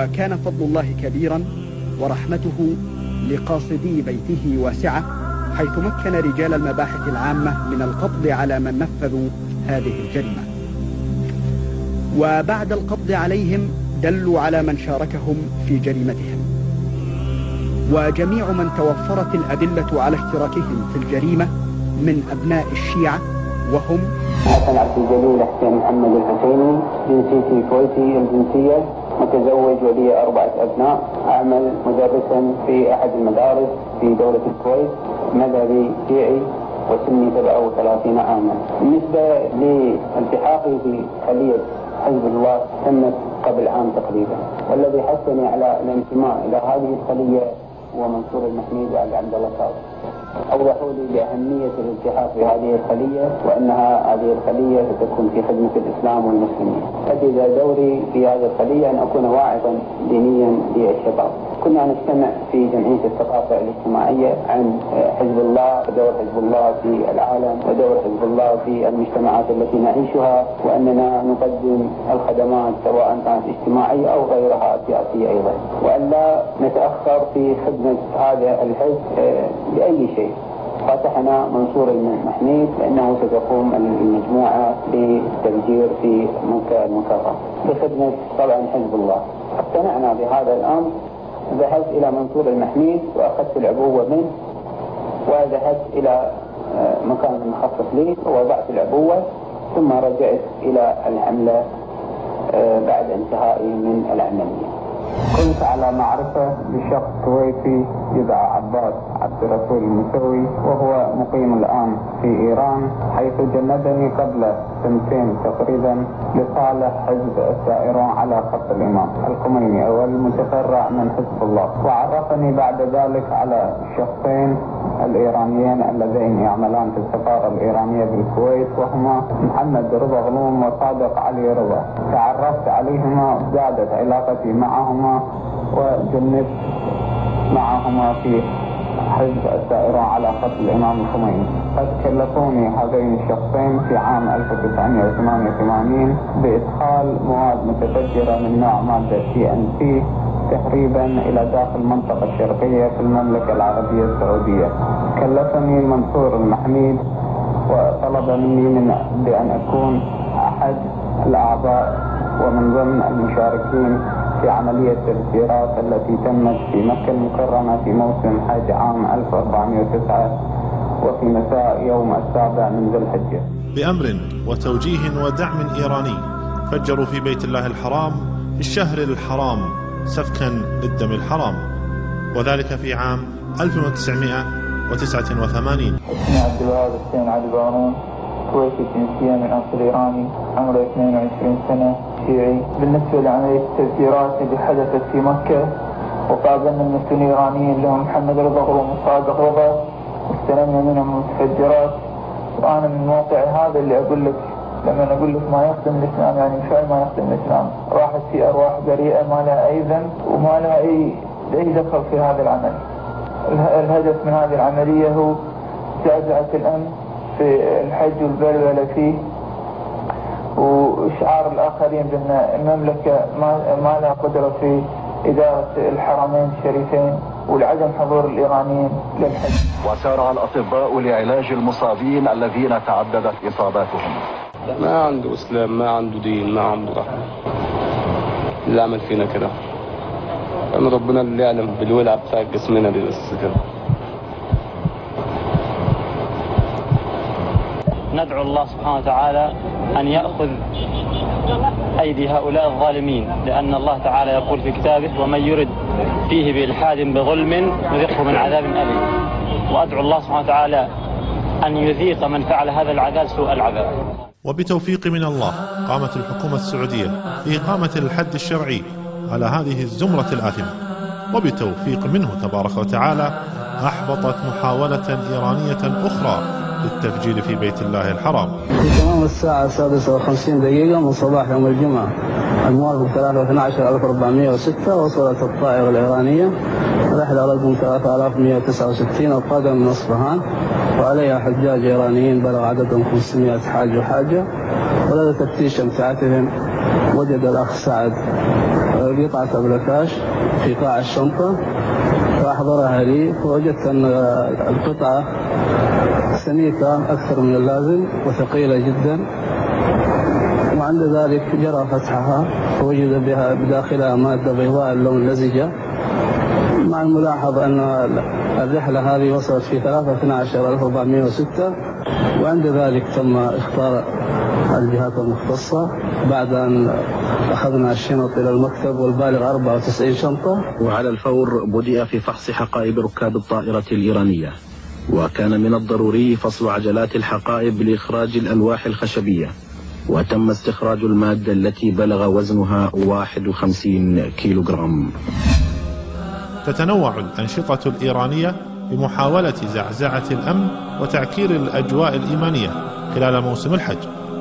وكان فضل الله كبيرا ورحمته لقاصدي بيته واسعة، حيث مكن رجال المباحث العامة من القبض على من نفذوا هذه الجريمة، وبعد القبض عليهم دلوا على من شاركهم في جريمتهم. وجميع من توفرت الأدلة على اشتراكهم في الجريمة من أبناء الشيعة، وهم حسن عبد الجليل حسين محمد الحسيني، جنسيتي كويتي الجنسية، متزوج ولي 4 أبناء، أعمل مدرسا في أحد المدارس في دولة الكويت، مذهبي شيعي، وسني 37 عاما. بالنسبة لالتحاقي بخلية حزب الله تمت قبل عام تقريبا، والذي حثني على الانتماء إلى هذه الخلية هو منصور المحميد وعلي عبد الله صادق. أوضحوا لي بأهمية الالتحاق بهذه الخلية، وأنها هذه الخلية ستكون في خدمة الإسلام والمسلمين. أجد دوري في هذه الخلية أن أكون واعظا دينيا للشباب. كنا نجتمع في جمعية الثقافة الاجتماعية عن حزب الله ودور حزب الله في العالم ودور حزب الله في المجتمعات التي نعيشها، وأننا نقدم الخدمات سواء كانت اجتماعية أو غيرها سياسية أيضا، وأن لا نتأخر في خدمة هذا الحزب بأي شيء. فتحنا منصور المحميد لأنه ستقوم المجموعة بالتفجير في مكة المكرمة بخدمة طبعا حزب الله. اقتنعنا بهذا الأمر، ذهبت إلى منصور المحميد وأخذت العبوة منه، وذهبت إلى مكان مخصص لي ووضعت العبوة، ثم رجعت إلى الحملة بعد انتهائي من العملية. كنت على معرفة بشخص كويتي يدعى عباس عبد الرسول المسوي، وهو مقيم الآن في إيران، حيث جندني قبل 2 تقريبا لصالح حزب الثائرون على خط الإمام الخميني أو المتفرع من حزب الله، وعرفني بعد ذلك على الشخصين الإيرانيين اللذين يعملان في السفارة الإيرانية بالكويت، وهما محمد رضا غنوم وصادق علي رضا. تعرفت عليهما، زادت علاقتي معهما، وجنبت معهما في حزب الثائرون على خط الإمام الخميني. قد كلفوني هذين الشخصين في عام 1988 بإدخال مواد متفجرة من نوع مادة TNT تهريبا إلى داخل المنطقة الشرقية في المملكة العربية السعودية. كلفني منصور المحميد وطلب مني بأن أكون أحد الأعضاء ومن ضمن المشاركين في عملية التفجيرات التي تمت في مكة المكرمة في موسم حج عام 1409 وفي مساء يوم 7 من ذي الحجة. بأمر وتوجيه ودعم إيراني فجروا في بيت الله الحرام في الشهر الحرام سفكا للدم الحرام، وذلك في عام 1989. اسمي عبد الوهاب حسين علي بارون، كويتي الجنسية من أصل إيراني، عمري 22 سنة، شيعي. بالنسبة لعملية التفجيرات اللي حدثت في مكة، وقابلنا المسؤولين الإيرانيين لهم محمد رضا وصادق رضا، واستلمنا منهم المتفجرات. وأنا من موقعي هذا اللي أقول لك، لما أقول لك ما يخدم الإسلام يعني فعلا ما يخدم الإسلام. راحت في أرواح بريئة ما لها أي ذنب وما لها أي دخل في هذا العمل. الهدف من هذه العملية هو زعزعة الأمن في الحج والبلبلة فيه، وإشعار الآخرين بأن المملكة ما لها قدرة في إدارة الحرمين الشريفين، ولعدم حضور الإيرانيين للحج. وسارع الأطباء لعلاج المصابين الذين تعددت إصاباتهم. ما عنده إسلام، ما عنده دين، ما عنده رحمة. اللي عمل فينا كده أنا ربنا اللي يعلم بالولع بتاع جسمنا دي بس كده. ندعو الله سبحانه وتعالى أن يأخذ أيدي هؤلاء الظالمين، لأن الله تعالى يقول في كتابه: ومن يرد فيه بإلحاد بظلم نذقه من عذاب أليم. وأدعو الله سبحانه وتعالى أن يذيق من فعل هذا العذاب سوء العذاب. وبتوفيق من الله قامت الحكومة السعودية بإقامة الحد الشرعي على هذه الزمرة الآثمة، وبتوفيق منه تبارك وتعالى أحبطت محاولة إيرانية أخرى للتفجير في بيت الله الحرام. في تمام الساعة 6:50 من صباح يوم الجمعة الموافق 3/12/1406 وصلت الطائرة الإيرانية رحلة رقم 3169 القادمة من أصفهان، وعليها حجاج إيرانيين بلغ عددهم 500 حاج وحاجة. ولدى تفتيش أمتعتهم وجد الأخ سعد قطعة أبلكاش في قاع الشنطة، فأحضرها لي، فوجدت أن القطعة سميكة أكثر من اللازم وثقيلة جدا، وعند ذلك جرى فتحها فوجد بها بداخلها مادة بيضاء اللون لزجة، مع الملاحظة أن الرحلة هذه وصلت في 3/12/1406، وعند ذلك تم اختار الجهات المختصة بعد أن أخذنا الشنط إلى المكتب والبالغ 94 شنطة. وعلى الفور بدأ في فحص حقائب ركاب الطائرة الإيرانية، وكان من الضروري فصل عجلات الحقائب لإخراج الألواح الخشبية، وتم استخراج المادة التي بلغ وزنها 51 كيلوغرام. تتنوع الأنشطة الإيرانية بمحاولة زعزعة الأمن وتعكير الأجواء الإيمانية خلال موسم الحج.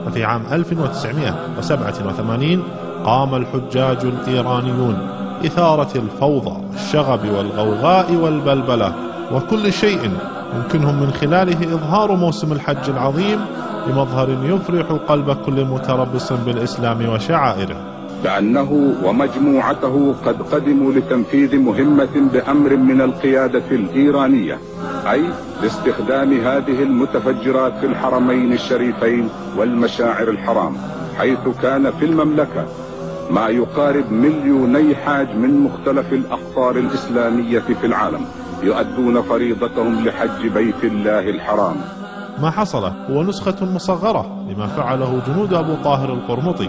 ففي عام 1987 قام الحجاج الإيرانيون إثارة الفوضى والشغب والغوغاء والبلبلة وكل شيء يمكنهم من خلاله إظهار موسم الحج العظيم بمظهر يفرح قلب كل متربص بالإسلام وشعائره، بأنه ومجموعته قد قدموا لتنفيذ مهمة بأمر من القيادة الإيرانية، أي لاستخدام هذه المتفجرات في الحرمين الشريفين والمشاعر الحرام، حيث كان في المملكة ما يقارب 2,000,000 حاج من مختلف الأقطار الإسلامية في العالم يؤدون فريضتهم لحج بيت الله الحرام. ما حصل هو نسخة مصغرة لما فعله جنود أبو طاهر القرمطي.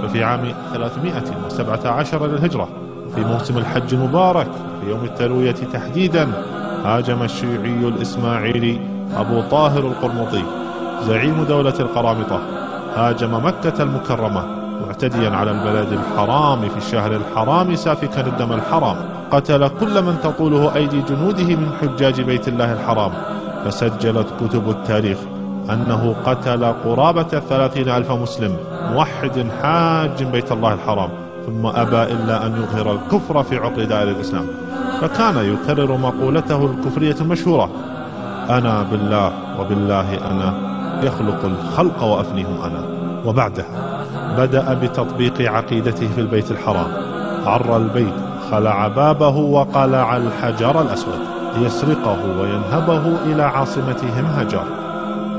ففي عام 317 للهجرة في موسم الحج المبارك في يوم التروية تحديدا هاجم الشيوعي الإسماعيلي أبو طاهر القرمطي زعيم دولة القرامطة هاجم مكة المكرمة معتديا على البلد الحرام في الشهر الحرام سافكا الدم الحرام، قتل كل من تطوله أيدي جنوده من حجاج بيت الله الحرام، فسجلت كتب التاريخ أنه قتل قرابة 30,000 مسلم موحد حاج بيت الله الحرام، ثم أبى إلا أن يظهر الكفر في عقر دائرة الإسلام، فكان يكرر مقولته الكفرية المشهورة: أنا بالله وبالله أنا يخلق الخلق وأفنيهم أنا. وبعدها بدأ بتطبيق عقيدته في البيت الحرام، عر البيت، خلع بابه وقلع الحجر الأسود ليسرقه وينهبه إلى عاصمتهم هجر.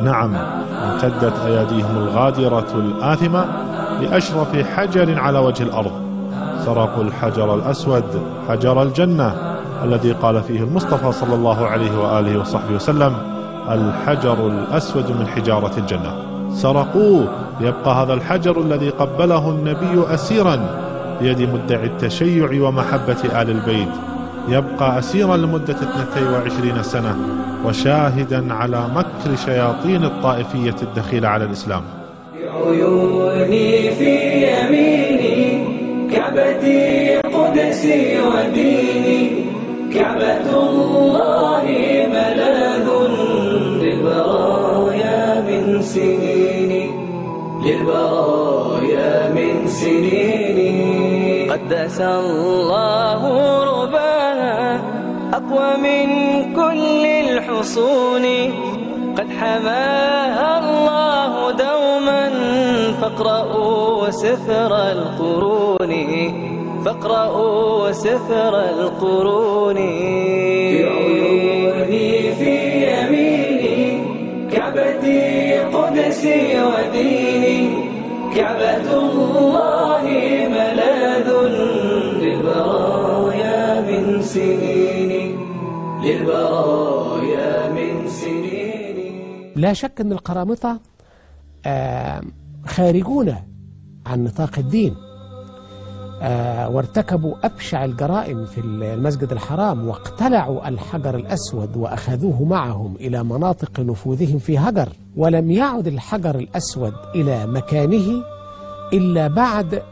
نعم، امتدت أيديهم الغادرة الآثمة لأشرف حجر على وجه الأرض، سرقوا الحجر الأسود، حجر الجنة الذي قال فيه المصطفى صلى الله عليه وآله وصحبه وسلم: الحجر الأسود من حجارة الجنة. سرقوه ليبقى هذا الحجر الذي قبله النبي أسيرا بيد مدعي التشيع ومحبة آل البيت، يبقى أسيرا لمدة 22 سنة وشاهدا على مكر شياطين الطائفية الدخيلة على الإسلام. عيوني في يميني كعبتي قدسي وديني، كعبة الله ملاذ للبرايا من سنيني، للبرايا من سنيني. قدس الله رباها أقوى من كل الحصون، قد حماها الله دوما، فاقرأوا سفر القرون، فاقرأوا سفر القرون. بعيوني في يميني كعبتي قدسي وديني، كعبة الله ملاذ للبرايا من سنين، للبرايا من سنين. لا شك أن القرامطة خارجون عن نطاق الدين، وارتكبوا أبشع الجرائم في المسجد الحرام، واقتلعوا الحجر الأسود وأخذوه معهم إلى مناطق نفوذهم في هجر، ولم يعد الحجر الأسود إلى مكانه إلا بعد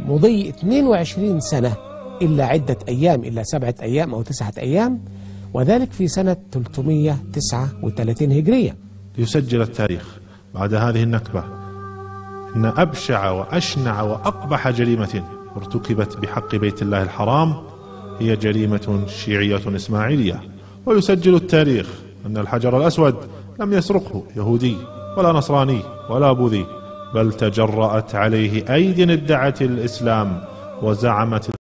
مضي 22 سنة، إلا عدة أيام، إلا 7 أيام أو 9 أيام، وذلك في سنة 339 هجرية. يسجل التاريخ بعد هذه النكبة إن أبشع وأشنع وأقبح جريمة ارتكبت بحق بيت الله الحرام هي جريمة شيعية إسماعيلية. ويسجل التاريخ أن الحجر الأسود لم يسرقه يهودي ولا نصراني ولا بوذي، بل تجرأت عليه أيدي ادعت الإسلام وزعمت